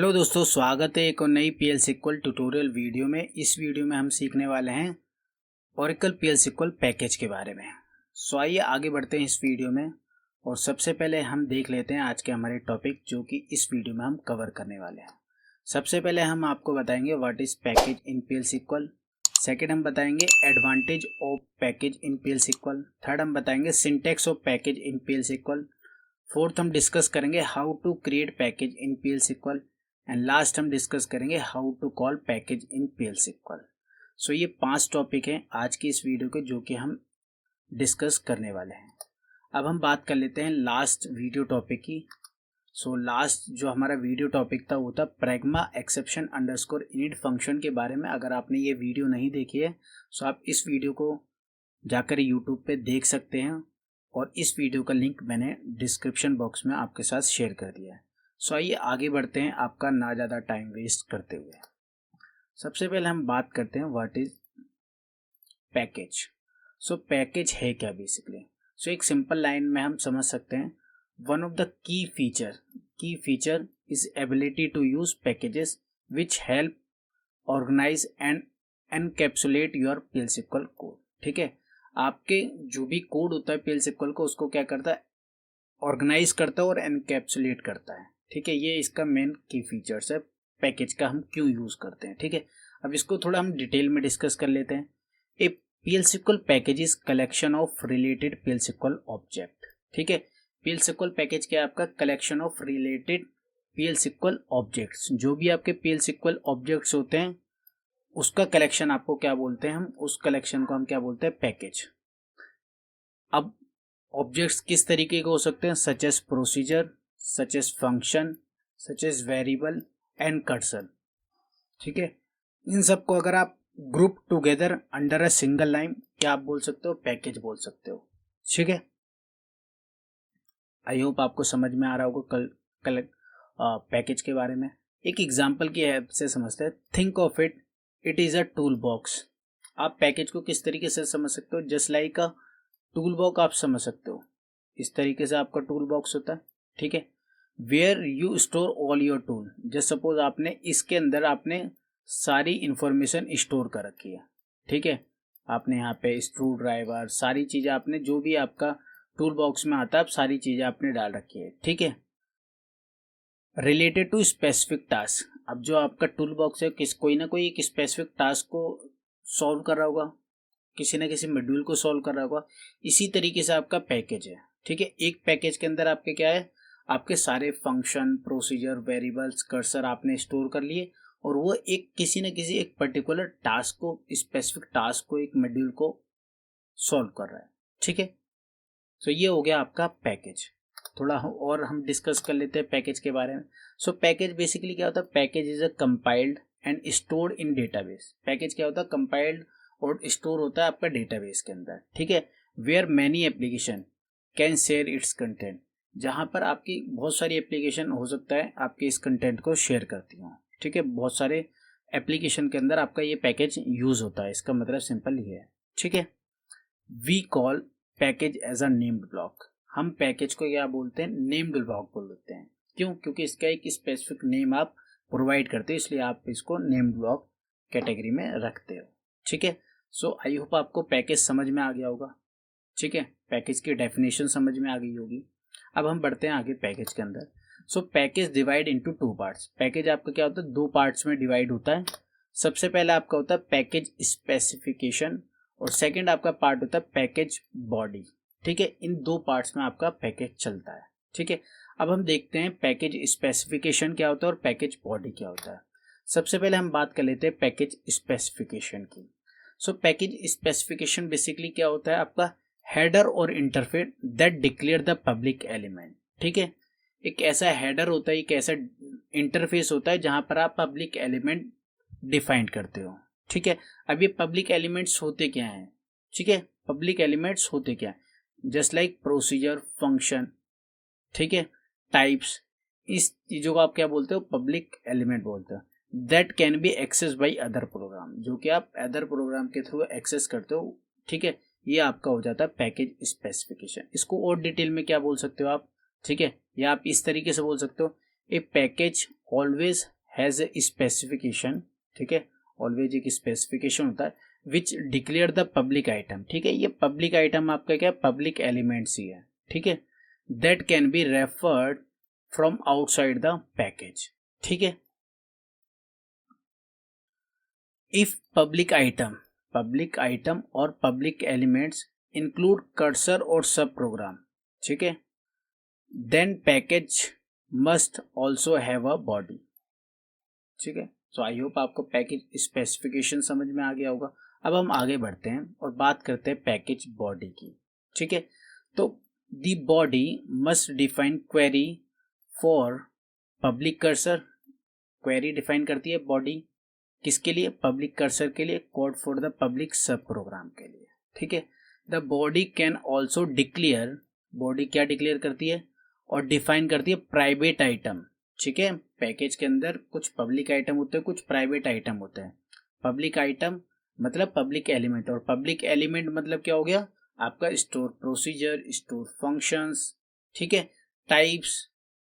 Hello दोस्तों, स्वागत है एक और नई PL SQL ट्यूटोरियल वीडियो में। इस वीडियो में हम सीखने वाले हैं Oracle PL SQL पैकेज के बारे में। आइए आगे बढ़ते हैं इस वीडियो में। और सबसे पहले हम देख लेते हैं आज के हमारे टॉपिक जो कि इस वीडियो में हम कवर करने वाले हैं। सबसे पहले हम आपको बताएंगे what is package in PL SQL। Second हम बताएंगे advantage of package in PL SQL। Third हम बताएंगे syntax of package in PL SQL। Fourth हम डिस्कस करेंगे how to create package in PL SQL। And last हम discuss करेंगे how to call package in PL SQL। So ये 5 topic हैं आज की इस वीडियो के जो कि हम डिस्कस करने वाले हैं। अब हम बात कर लेते हैं लास्ट वीडियो टॉपिक की। लास्ट जो हमारा वीडियो टॉपिक था वो था pragma exception underscore init function के बारे में। अगर आपने ये वीडियो नहीं देखी है तो आप इस वीडियो को जाकर यूट्यूब पे देख सकते हैं और इस वीडियो का लिंक मैंने डिस्क्रिप्शन बॉक्स में आपके साथ शेयर कर दिया है। आइए आगे बढ़ते हैं आपका ना ज़्यादा टाइम वेस्ट करते हुए। सबसे पहले हम बात करते हैं व्हाट इज पैकेज। पैकेज है क्या बेसिकली। एक सिंपल लाइन में हम समझ सकते हैं one of the key feature is ability to use packages which help organise and encapsulate your PL SQL code. ठीक है, आपके जो भी कोड होता है PL SQL को उसको क्या करता है, ऑर्गेनाइज करता है और एनकैप्सुलेट करता है। ठीक है, ये इसका मेन की फीचर्स है पैकेज का, हम क्यों यूज करते हैं। ठीक है, अब इसको थोड़ा हम डिटेल में डिस्कस कर लेते हैं। ए PL SQL package is collection of related PL SQL object. ठीक है, PL SQL पैकेज क्या है, आपका collection of related PL SQL objects. जो भी आपके PL SQL ऑब्जेक्ट्स होते हैं उसका कलेक्शन आपको क्या बोलते हैं, हम उस कलेक्शन को हम क्या बोलते हैं, पैकेज। अब ऑब्जेक्ट्स किस तरीके के हो सकते हैं, such as procedure, such as function, such as variable and cursor. ठीक है, इन सबको अगर आप group together under a single line क्या आप बोल सकते हो, पैकेज बोल सकते हो। ठीक है, आई होप आपको समझ में आ रहा होगा पैकेज के बारे में। एक एग्जांपल की हेल्प से समझते हैं। Think of it is a tool box. आप पैकेज को किस तरीके से समझ सकते हो, just like a tool box आप समझ सकते हो। इस तरीके से आपका टूल बॉक्स होता है। ठीक है, where you store all your tool. Just suppose आपने इसके अंदर आपने सारी इंफॉर्मेशन स्टोर कर रखी है। ठीक है, आपने यहाँ पे स्क्रू ड्राइवर सारी चीज़ें आपने जो भी आपका टूल बॉक्स में आता है आप सारी चीज़ें आपने डाल रखी है। ठीक है, रिलेटेड टू स्पेसिफिक टास्क। अब जो आपका टूल बॉक्स है कोई ना कोई एक स्पेसिफिक टास्क को सॉल्व कर रहा होगा, किसी ना किसी मॉड्यूल को सॉल्व कर रहा होगा। इसी तरीके से आपका पैकेज है। ठीक है, एक पैकेज के अंदर आपके क्या है, आपके सारे फंक्शन, प्रोसीजर, वेरिएबल्स, कर्सर आपने स्टोर कर लिए और वो एक किसी न किसी एक पर्टिकुलर टास्क को, स्पेसिफिक टास्क को, एक मॉड्यूल को सॉल्व कर रहा है। ठीक है, तो ये हो गया आपका पैकेज। थोड़ा और हम डिस्कस कर लेते हैं पैकेज के बारे में। पैकेज बेसिकली क्या होता है, package is a compiled and stored in database. Package क्या होता है, कंपाइल्ड और स्टोर होता है आपका डेटाबेस के अंदर। ठीक है, where many application can share its content. जहाँ पर आपकी बहुत सारी एप्लीकेशन हो सकता है आपके इस कंटेंट को शेयर करती हूँ। ठीक है, बहुत सारे एप्लीकेशन के अंदर आपका ये पैकेज यूज होता है, इसका मतलब सिंपल ये है। ठीक है, we call package as a named block. हम पैकेज को क्या बोलते हैं, नेम्ड ब्लॉक बोलते हैं। क्यों, क्योंकि इसका एक स्पेसिफिक नेम आप प्रोवाइड करते हो, इसलिए आप इसको नेम्ड ब्लॉक कैटेगरी में रखते हो। ठीक है, आई होप आपको पैकेज समझ में आ गया होगा। ठीक है, पैकेज की डेफिनेशन समझ में आ गई होगी। अब हम बढ़ते हैं आगे पैकेज के अंदर। Package divide into 2 parts. Package आपका क्या होता है, 2 पार्ट्स में डिवाइड होता है। सबसे पहला आपका होता है पैकेज स्पेसिफिकेशन और सेकंड आपका पार्ट होता है पैकेज बॉडी। ठीक है, इन 2 पार्ट्स में आपका पैकेज चलता है। ठीक है, अब हम देखते हैं पैकेज स्पेसिफिकेशन क्या होता है और पैकेज बॉडी क्या होता है। सबसे पहले हम बात कर लेते हैं पैकेज स्पेसिफिकेशन की। पैकेज स्पेसिफिकेशन बेसिकली क्या होता है, आपका हेडर और interface that declare the public element. ठीक है, एक ऐसा हेडर होता है, एक ऐसा इंटरफेस होता है जहां पर आप पब्लिक एलिमेंट डिफाइन करते हो। ठीक है, अब ये पब्लिक एलिमेंट्स होते क्या हैं। ठीक है, पब्लिक एलिमेंट्स होते क्या है, जस्ट लाइक प्रोसीजर, फंक्शन, ठीक है, टाइप्स, इस चीज़ों को आप क्या बोलते हो, पब्लिक एलिमेंट बोलते हो। That can be access by other program, जो कि आप अदर प्रोग्राम के थ्रू एक्सेस करते हो। ठीक है, ये आपका हो जाता है पैकेज स्पेसिफिकेशन। इसको और डिटेल में क्या बोल सकते हो आप। ठीक है, या आप इस तरीके से बोल सकते हो, a package always has a specification, ठीक है, ऑलवेज एक स्पेसिफिकेशन होता है, which declare the public item, ठीक है, ये पब्लिक आइटम आपका क्या है, पब्लिक एलिमेंट्स ही है, ठीक है, that can be referred from outside the package, ठीक है। इफ पब्लिक आइटम और पब्लिक एलिमेंट्स इंक्लूड कर्सर और सब प्रोग्राम, ठीक है, then package must also have a body, ठीक है। सो आई होप आपको पैकेज स्पेसिफिकेशन समझ में आ गया होगा। अब हम आगे बढ़ते हैं और बात करते हैं पैकेज बॉडी की, ठीक है। तो the body must define query for public cursor, query define करती है बॉडी किसके लिए, पब्लिक कर्सर के लिए, कोड फॉर द पब्लिक सब प्रोग्राम के लिए, ठीक है। The body can also declare, body क्या डिक्लेयर करती है और डिफाइन करती है प्राइवेट आइटम, ठीक है। पैकेज के अंदर कुछ पब्लिक आइटम होते हैं, कुछ प्राइवेट आइटम होते हैं। पब्लिक आइटम मतलब पब्लिक एलिमेंट, और पब्लिक एलिमेंट मतलब क्या हो गया आपका स्टोर प्रोसीजर, स्टोर फंक्शंस, ठीक है, टाइप्स,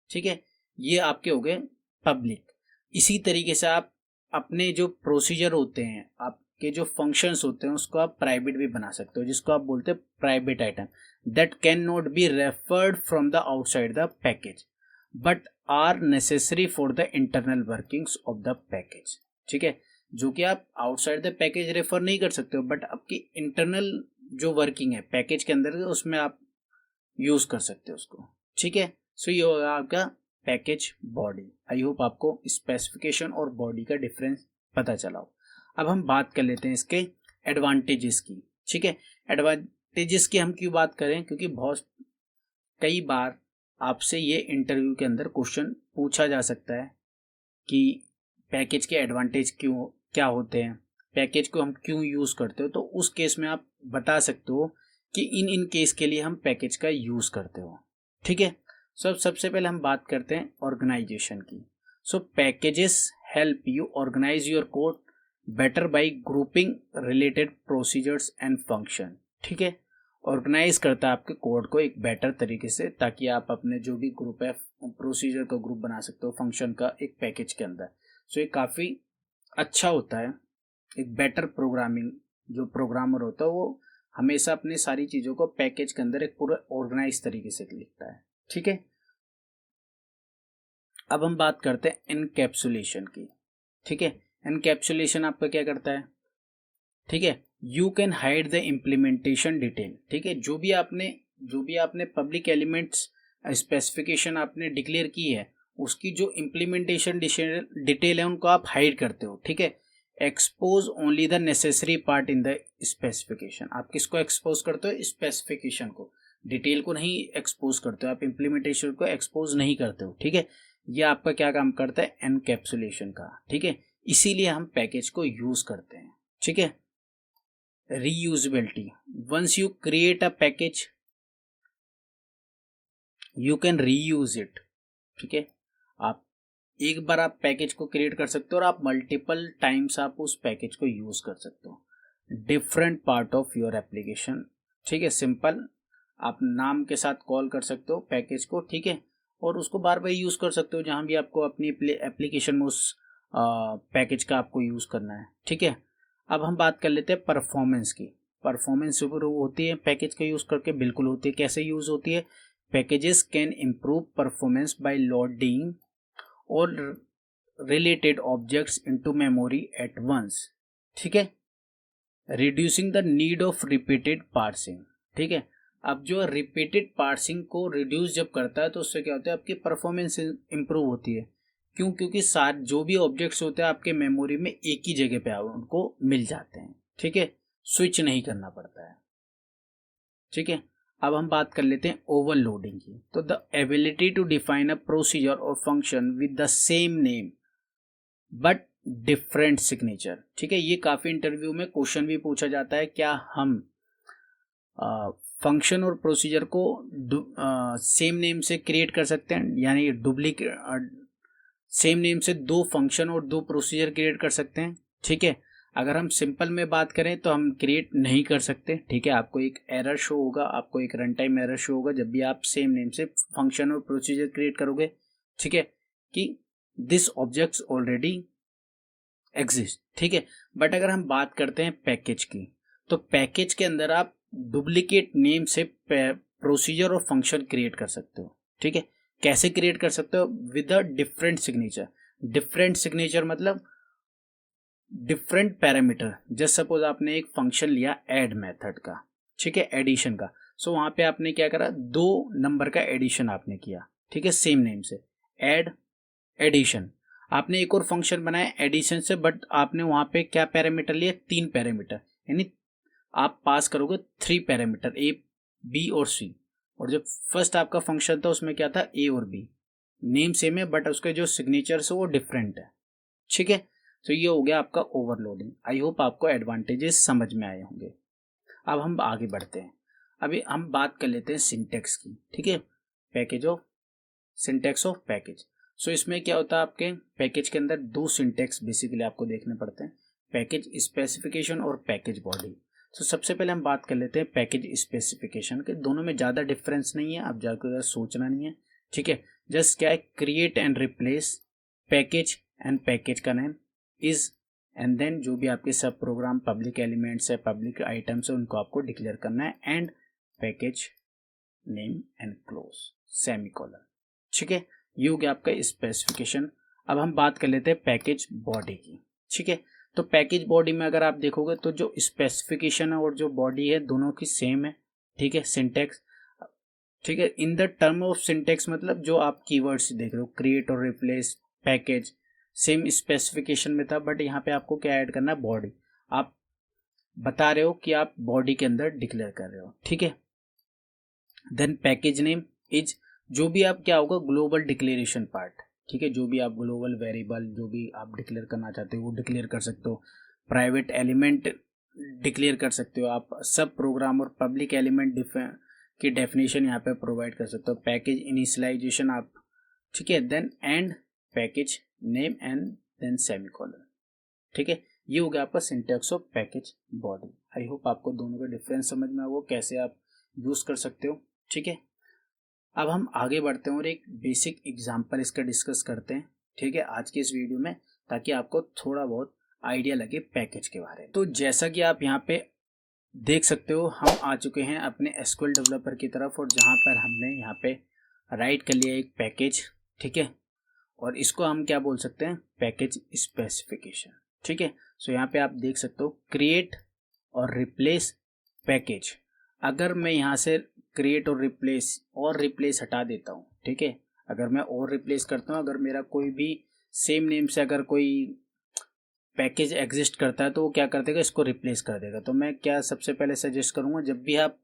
ठीक है, ये आपके हो गए पब्लिक। इसी तरीके से आप अपने जो प्रोसीजर होते हैं, आपके जो फंक्शंस होते हैं, उसको आप प्राइवेट भी बना सकते हो, जिसको आप बोलते हैं private item, that can not be referred from the outside the package but are necessary for the internal workings of the package, ठीक है, जो कि आप आउटसाइड द पैकेज रेफर नहीं कर सकते हो, बट आपकी इंटरनल जो वर्किंग है पैकेज के अंदर, उसमें आप यूज कर सकते हो उसको, ठीक है। सो ये होगा आपका पैकेज बॉडी। आई होप आपको स्पेसिफिकेशन और बॉडी का डिफरेंस पता चला हो। अब हम बात कर लेते हैं इसके एडवांटेजेस की, ठीक है। एडवांटेजेस की हम क्यों बात करें, क्योंकि बहुत कई बार आपसे ये इंटरव्यू के अंदर क्वेश्चन पूछा जा सकता है कि पैकेज के एडवांटेज क्यों क्या होते हैं, पैकेज को हम क्यों यूज़ करते हो, तो उस केस में आप बता सकते हो कि इन केस के लिए हम पैकेज का यूज़ करते हो, ठीक है। सबसे पहले हम बात करते हैं ऑर्गेनाइजेशन की। So packages help you organize your code better by grouping related procedures and function, ठीक है, ऑर्गेनाइज करता है आपके कोड को एक बेटर तरीके से, ताकि आप अपने जो भी ग्रुप है प्रोसीजर का ग्रुप बना सकते हो फंक्शन का एक पैकेज के अंदर। सो ये काफ़ी अच्छा होता है, एक बेटर प्रोग्रामिंग, जो प्रोग्रामर होता है वो हमेशा अपनी सारी चीज़ों को पैकेज के अंदर एक पूरा ऑर्गेनाइज तरीके से लिखता है, ठीक है। अब हम बात करते हैं इनकैप्सुलेशन की, ठीक है। इनकैप्सुलेशन आपका क्या करता है, ठीक है, you can hide the implementation detail, ठीक है, जो भी आपने पब्लिक एलिमेंट्स स्पेसिफिकेशन आपने डिक्लेयर की है, उसकी जो इम्प्लीमेंटेशन डिटेल है उनको आप हाइड करते हो, ठीक है। Expose only the necessary part in the specification, आप किसको एक्सपोज करते हो, स्पेसिफिकेशन को, डिटेल को नहीं एक्सपोज करते हो, आप इम्प्लीमेंटेशन को एक्सपोज नहीं करते हो, ठीक है। ये आपका क्या काम करता है, एनकैप्सुलेशन का, ठीक है, इसीलिए हम पैकेज को यूज करते हैं, ठीक है। Reusability, once you create a package you can reuse it, ठीक है, आप एक बार आप पैकेज को क्रिएट कर सकते हो और आप मल्टीपल टाइम्स आप उस पैकेज को यूज कर सकते हो different part of your application, ठीक है, सिंपल आप नाम के साथ कॉल कर सकते हो पैकेज को, ठीक है, और उसको बार बार यूज कर सकते हो जहां भी आपको अपनी एप्लीकेशन में उस पैकेज का आपको यूज करना है, ठीक है। अब हम बात कर लेते हैं परफॉर्मेंस की। परफॉर्मेंस होती है पैकेज का यूज करके, बिल्कुल होती है। कैसे यूज होती है, packages can improve performance by loading all related objects into memory at once, ठीक है, reducing the need of repeated parsing, ठीक है। अब जो रिपीटेड पार्सिंग को रिड्यूस जब करता है तो उससे क्या होता है, आपकी परफॉर्मेंस इंप्रूव होती है। क्यों, क्योंकि सारे जो भी ऑब्जेक्ट्स होते हैं आपके मेमोरी में एक ही जगह पे उनको मिल जाते हैं, ठीक है, स्विच नहीं करना पड़ता है, ठीक है। अब हम बात कर लेते हैं ओवरलोडिंग की। तो the ability to define a procedure or function with the same name but different signature, ठीक है, ये काफी इंटरव्यू में क्वेश्चन भी पूछा जाता है, क्या हम फंक्शन और प्रोसीजर को सेम नेम से क्रिएट कर सकते हैं, यानी डुप्लीकेट सेम नेम से दो फंक्शन और दो प्रोसीजर क्रिएट कर सकते हैं, ठीक है। अगर हम सिंपल में बात करें तो हम क्रिएट नहीं कर सकते, ठीक है, आपको एक एरर शो होगा, आपको एक रन टाइम एरर शो होगा जब भी आप सेम नेम से फंक्शन और प्रोसीजर क्रिएट करोगे, ठीक है, कि दिस ऑब्जेक्ट्स ऑलरेडी एग्जिस्ट, ठीक है। बट अगर हम बात करते हैं पैकेज की, तो पैकेज के अंदर आप डुप्लीकेट नेम से प्रोसीजर और फंक्शन क्रिएट कर सकते हो, ठीक है। कैसे क्रिएट कर सकते हो? With a different signature. Different signature मतलब डिफरेंट पैरामीटर। जस्ट सपोज आपने एक फंक्शन लिया ऐड मेथड का, ठीक है, एडिशन का। सो वहां पे आपने क्या करा, 2 नंबर का एडिशन आपने किया, ठीक है, सेम नेम से, ऐड एडिशन। आपने एक और फंक्शन बनाया एडिशन से, बट आपने वहां पे क्या पैरामीटर लिया, 3 पैरामीटर, यानी आप पास करोगे 3 पैरामीटर, ए बी और सी। और जो फर्स्ट आपका फंक्शन था उसमें क्या था, ए और बी, नेम सेम है बट उसके जो सिग्नेचर्स है वो डिफरेंट है, ठीक है। तो ये हो गया आपका ओवरलोडिंग। आई होप आपको एडवांटेजेस समझ में आए होंगे। अब हम आगे बढ़ते हैं। अभी हम बात कर लेते हैं सिंटेक्स की, ठीक है, package of syntax of package. So इसमें क्या होता है, आपके पैकेज के अंदर 2 सिंटेक्स बेसिकली आपको देखने पड़ते हैं, पैकेज स्पेसिफिकेशन और पैकेज बॉडी। तो सबसे पहले हम बात कर लेते हैं पैकेज स्पेसिफिकेशन के। दोनों में ज़्यादा डिफरेंस नहीं है, आप ज़्यादा सोचना नहीं है, ठीक है। जस्ट क्या है, create and replace package and package का नेम इज, एंड देन जो भी आपके सब प्रोग्राम पब्लिक एलिमेंट्स है, पब्लिक आइटम्स है, उनको आपको डिक्लेयर करना है, and package name and close semicolon, ठीक है। ये हो गया आपका स्पेसिफिकेशन। अब हम बात कर लेते हैं पैकेज बॉडी की, ठीक है। तो पैकेज बॉडी में अगर आप देखोगे तो जो स्पेसिफिकेशन है और जो बॉडी है दोनों की सेम है, ठीक है, सिंटेक्स, ठीक है। In the term of syntax मतलब जो आप कीवर्ड्स देख रहे हो, क्रिएट और रिप्लेस, पैकेज, सेम स्पेसिफिकेशन में था, बट यहाँ पे आपको क्या ऐड करना है, बॉडी। आप बता रहे हो कि आप बॉडी के अंदर डिक्लेयर कर रहे हो, ठीक है। देन पैकेज नेम इज, जो भी आप क्या होगा, ग्लोबल डिक्लेरेशन पार्ट, ठीक है। जो भी आप ग्लोबल वेरिएबल जो भी आप डिक्लेयर करना चाहते हो वो डिक्लेयर कर सकते हो, प्राइवेट एलिमेंट डिक्लेयर कर सकते हो आप, सब प्रोग्राम और पब्लिक एलिमेंट की डेफिनेशन यहाँ पे प्रोवाइड कर सकते हो, पैकेज इनिशियलाइजेशन आप, ठीक है। Then end package name and then semicolon, ठीक है। ये हो गया आपका syntax of package body. I hope आपको दोनों का डिफरेंस समझ में आया, कैसे आप यूज कर सकते हो, ठीक है। अब हम आगे बढ़ते हैं और एक बेसिक एग्जांपल इसका डिस्कस करते हैं, ठीक है, आज के इस वीडियो में, ताकि आपको थोड़ा बहुत आइडिया लगे पैकेज के बारे में। तो जैसा कि आप यहाँ पे देख सकते हो, हम आ चुके हैं अपने एसक्यूएल डेवलपर की तरफ, और जहाँ पर हमने यहाँ पे राइट कर लिया एक पैकेज, ठीक है, और इसको हम क्या बोल सकते हैं, पैकेज स्पेसिफिकेशन, ठीक है। सो यहाँ पे आप देख सकते हो क्रिएट और रिप्लेस पैकेज। अगर मैं यहाँ से क्रिएट और रिप्लेस हटा देता हूँ, ठीक है, अगर मैं और रिप्लेस करता हूँ, अगर मेरा कोई भी सेम नेम से अगर कोई पैकेज एग्जिस्ट करता है तो वो क्या कर देगा, इसको रिप्लेस कर देगा। तो मैं क्या सबसे पहले सजेस्ट करूँगा, जब भी आप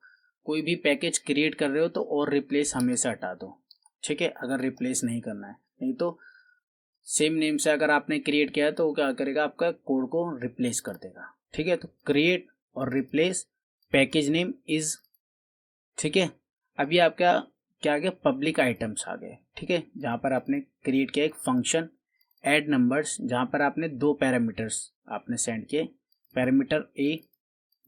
कोई भी पैकेज क्रिएट कर रहे हो तो और रिप्लेस हमेशा हटा दो, ठीक है, अगर रिप्लेस नहीं करना है। नहीं तो सेम नेम से अगर आपने क्रिएट किया है तो वो क्या करेगा, आपका कोड को रिप्लेस कर देगा, ठीक है। तो क्रिएट और रिप्लेस पैकेज नेम इज, ठीक है। अभी आपका क्या आ गया, पब्लिक आइटम्स आ गए, ठीक है, जहाँ पर आपने क्रिएट किया एक फंक्शन ऐड नंबर्स, जहाँ पर आपने 2 पैरामीटर्स आपने सेंड किए, parameter A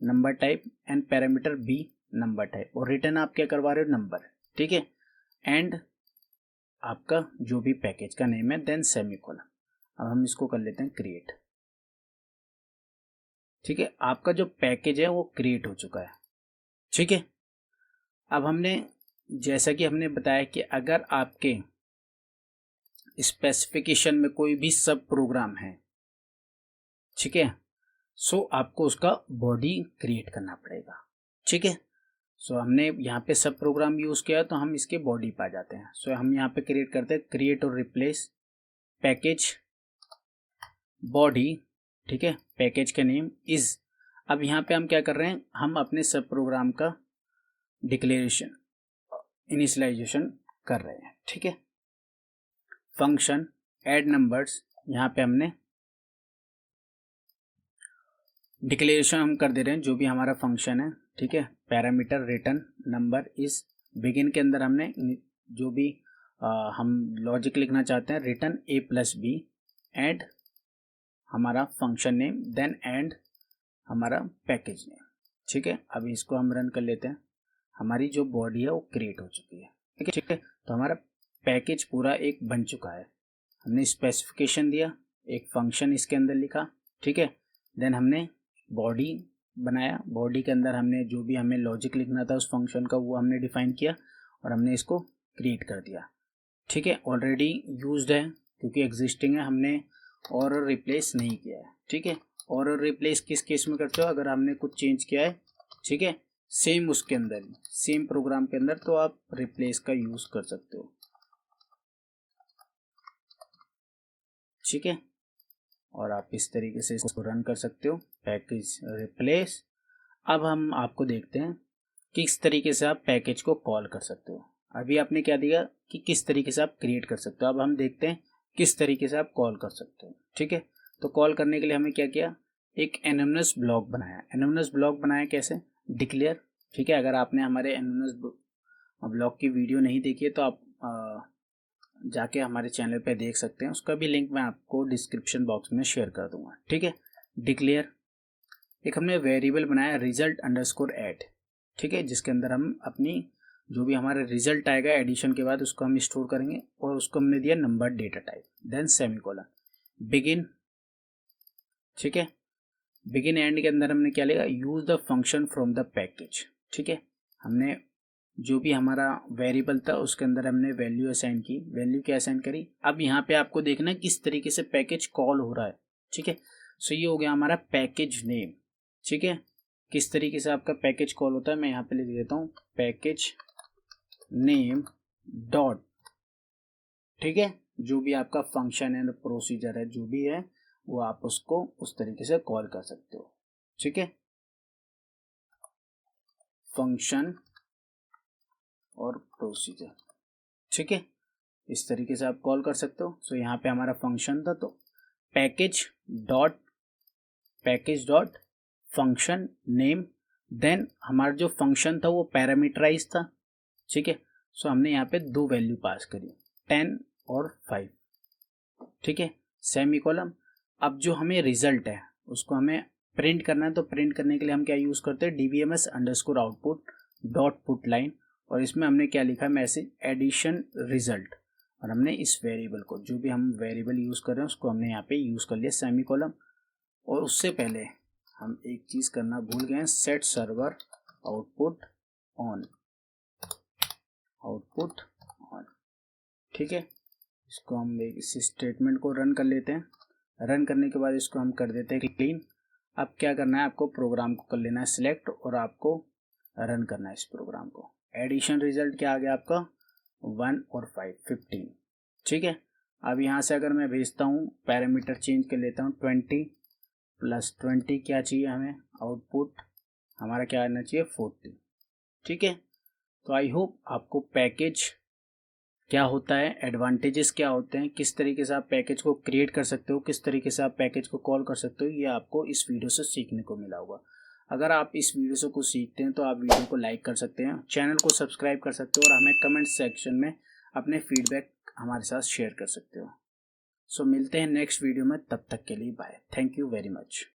number type and parameter B number type, और रिटर्न आप क्या करवा रहे हो, नंबर, ठीक है, एंड आपका जो भी पैकेज का नेम है, देन सेमीकोलन। अब हम इसको कर लेते हैं क्रिएट, ठीक है। आपका जो पैकेज है वो क्रिएट हो चुका है, ठीक है। अब हमने जैसा कि हमने बताया कि अगर आपके स्पेसिफिकेशन में कोई भी सब प्रोग्राम है, ठीक है, सो आपको उसका बॉडी क्रिएट करना पड़ेगा, ठीक है। सो हमने यहाँ पे सब प्रोग्राम यूज किया तो हम इसके बॉडी पे आ जाते हैं। सो हम यहाँ पे क्रिएट करते हैं क्रिएट और रिप्लेस पैकेज बॉडी, ठीक है, पैकेज का नेम इज। अब यहाँ पे हम क्या कर रहे हैं, हम अपने सब प्रोग्राम का डिक्लेरेशन इनिशियलाइजेशन कर रहे हैं, ठीक है। फंक्शन ऐड नंबर्स, यहाँ पे हमने डिक्लेरेशन हम कर दे रहे हैं जो भी हमारा फंक्शन है, ठीक है। Parameter return number is, begin के अंदर हमने जो भी हम लॉजिक लिखना चाहते हैं, return A plus B, and हमारा फंक्शन नेम, देन एंड हमारा पैकेज नेम, ठीक है। अभी इसको हम रन कर लेते हैं। हमारी जो बॉडी है वो क्रिएट हो चुकी है, ठीक है, ठीक है। तो हमारा पैकेज पूरा एक बन चुका है। हमने स्पेसिफिकेशन दिया, एक फंक्शन इसके अंदर लिखा, ठीक है। देन हमने बॉडी बनाया, बॉडी के अंदर हमने जो भी हमें लॉजिक लिखना था उस फंक्शन का वो हमने डिफाइन किया और हमने इसको क्रिएट कर दिया, ठीक है। ऑलरेडी यूज्ड है क्योंकि एग्जिस्टिंग है, हमने और रिप्लेस नहीं किया है, ठीक है। और रिप्लेस किस केस में करते हो, अगर हमने कुछ चेंज किया है, ठीक है, सेम उसके अंदर सेम प्रोग्राम के अंदर, तो आप रिप्लेस का यूज कर सकते हो, ठीक है। और आप इस तरीके से इसको रन कर सकते हो, पैकेज रिप्लेस। अब हम आपको देखते हैं कि किस तरीके से आप पैकेज को कॉल कर सकते हो। अभी आपने क्या दिया कि किस तरीके से आप क्रिएट कर सकते हो, अब हम देखते हैं किस तरीके से आप कॉल कर सकते हो, ठीक है। तो कॉल करने के लिए हमें क्या किया, एक एनोनिमस ब्लॉक बनाया। एनोनिमस ब्लॉक बनाया कैसे, डिक्लेयर, ठीक है। अगर आपने हमारे एनोनिमस ब्लॉक की वीडियो नहीं देखी है तो आप जाके हमारे चैनल पे देख सकते हैं, उसका भी लिंक मैं आपको डिस्क्रिप्शन बॉक्स में शेयर कर दूंगा, ठीक है। डिक्लेयर, एक हमने वेरिएबल बनाया रिजल्ट अंडरस्कोर ऐड, ठीक है, जिसके अंदर हम अपनी जो भी हमारा रिजल्ट आएगा एडिशन के बाद उसको हम स्टोर करेंगे और उसको हमने दिया number data type, then semicolon, begin, ठीक है। बिगिन एंड के अंदर हमने क्या लिखा, use the function from the package, ठीक है। हमने जो भी हमारा वेरिएबल था उसके अंदर हमने वैल्यू असाइन की, वैल्यू क्या असाइन करी। अब यहाँ पे आपको देखना है किस तरीके से पैकेज कॉल हो रहा है, ठीक है। सो ये हो गया हमारा पैकेज नेम, ठीक है। किस तरीके से आपका पैकेज कॉल होता है मैं यहाँ पे लिख देता हूँ, पैकेज नेम डॉट, ठीक है। जो भी आपका फंक्शन एंड प्रोसीजर है जो भी है वो आप उसको उस तरीके से कॉल कर सकते हो, ठीक है। फंक्शन और प्रोसीजर, ठीक है, इस तरीके से आप कॉल कर सकते हो। सो यहाँ पे हमारा फंक्शन था तो package dot function name, then हमारा जो फंक्शन था वो पैरामीटराइज था, ठीक है। सो हमने यहाँ पे दो वैल्यू पास करी 10 और 5, ठीक है, सेमीकोलन। अब जो हमें रिजल्ट है उसको हमें प्रिंट करना है, तो प्रिंट करने के लिए हम क्या यूज करते हैं, dbms underscore output dot put line, और इसमें हमने क्या लिखा है मैसेज एडिशन रिजल्ट, और हमने इस वेरिएबल को जो भी हम वेरिएबल यूज कर रहे हैं उसको हमने यहाँ पे यूज कर लिया सेमीकोलन। और उससे पहले हम एक चीज करना भूल गए हैं, सेट सर्वर आउटपुट ऑन, ठीक है। इसको हम इस स्टेटमेंट को रन कर लेते हैं, रन करने के बाद इसको हम कर देते हैं क्लीन। अब क्या करना है, आपको प्रोग्राम को कर लेना है सिलेक्ट और आपको रन करना है इस प्रोग्राम को। एडिशन रिजल्ट क्या आ गया आपका 1 और 5 15, ठीक है। अब यहाँ से अगर मैं भेजता हूँ पैरामीटर चेंज कर लेता हूँ 20 + 20 क्या चाहिए हमें, आउटपुट हमारा क्या आना चाहिए 40, ठीक है। तो आई होप आपको पैकेज क्या होता है, एडवांटेजेस क्या होते हैं, किस तरीके से आप पैकेज को क्रिएट कर सकते हो, किस तरीके से आप पैकेज को कॉल कर सकते हो, ये आपको इस वीडियो से सीखने को मिला होगा। अगर आप इस वीडियो से कुछ सीखते हैं तो आप वीडियो को लाइक कर सकते हैं, चैनल को सब्सक्राइब कर सकते हो और हमें कमेंट सेक्शन में अपने फीडबैक हमारे साथ शेयर कर सकते हो। सो मिलते हैं नेक्स्ट वीडियो में, तब तक के लिए bye, thank you very much.